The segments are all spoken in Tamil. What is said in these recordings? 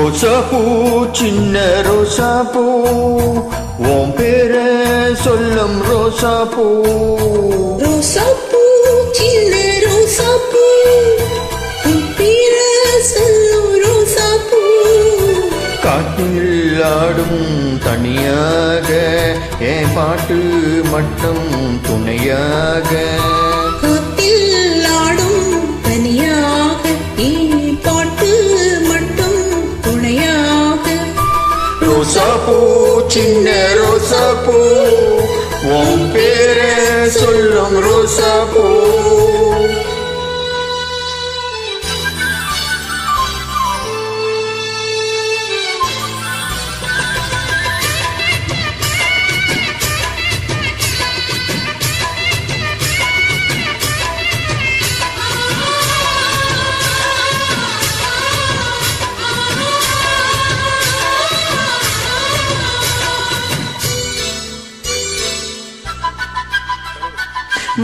ரோசாப்பூ சின்ன ரோசாப்பூ உன் பேர சொல்லும் ரோசாப்பூ. ரோசாப்பூ சின்ன ரோசாப்பூ உன் பேர சொல்லும் ரோசாப்பூ. காட்டில் ஆடும் தனியாக என் பாட்டு மட்டும் துணையாக. காட்டில் ஆடும் தனியாக என் பாட்டு மட்டும் துணையாக. ரோசாப்பூ சின்ன ரோசாப்பூ உன் பேர சொல்லும் ரோசாப்பூ.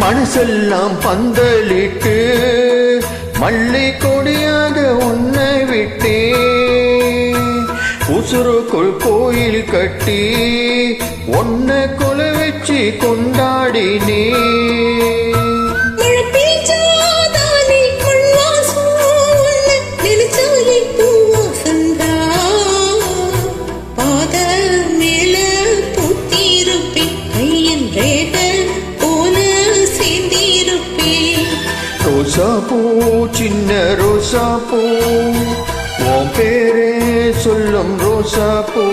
மனசெல்லாம் பந்தலிட்டு மல்லி கொடியாக உன்னை விட்டே. உசுருக்குள் கோயில் கட்டி உன்னை கொலை வச்சு கொண்டாடினே. ரோசாப்பூ சின்ன ரோசாப்பூ உன் பேரே சொல்லும் ரோசாப்பூ.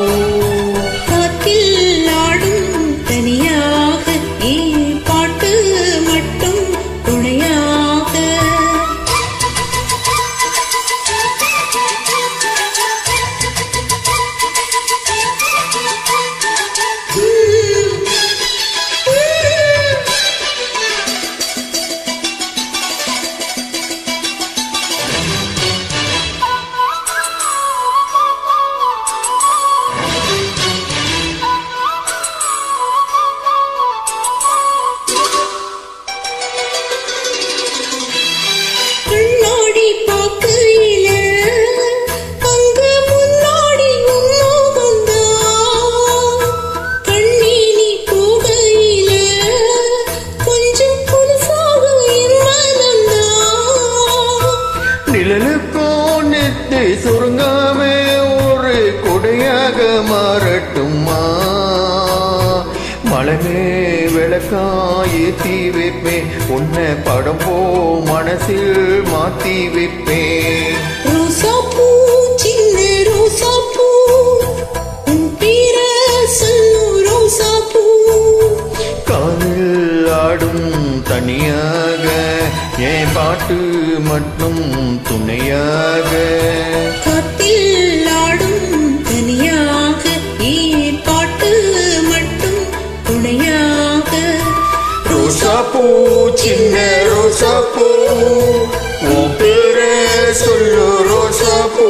காற்றில் ஆடும் தனியாக என் பாட்டு மட்டும் துணையாக. நிழலுக்கும் நெத்தி சுருங்காமே ஒரு கொடையாக மாறட்டுமா. மலமே விளக்காய் ஏத்தி வைப்பேன் உன்னை படம் போ மனசில் மாத்தி வைப்பேன். ரோசாப்பூ சின்ன ரோசாப்பூ உன் பேர சொல்லும் ரோசாப்பூ. காலில் ஆடும் தனியாக என் பாட்டு மட்டும் துணையாக. காட்டில் ஆடும் தனியாக என் பாட்டு மட்டும் துணையாக. ரோசாப்பூ சின்ன ரோசாப்பூ உன் பேரே சொல்லு ரோசாப்பூ.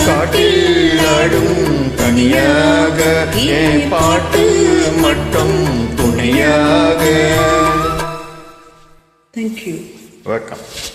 காட்டில் ஆடும் தனியாக என் பாட்டு மட்டும் துணையாக. Thank you. Welcome.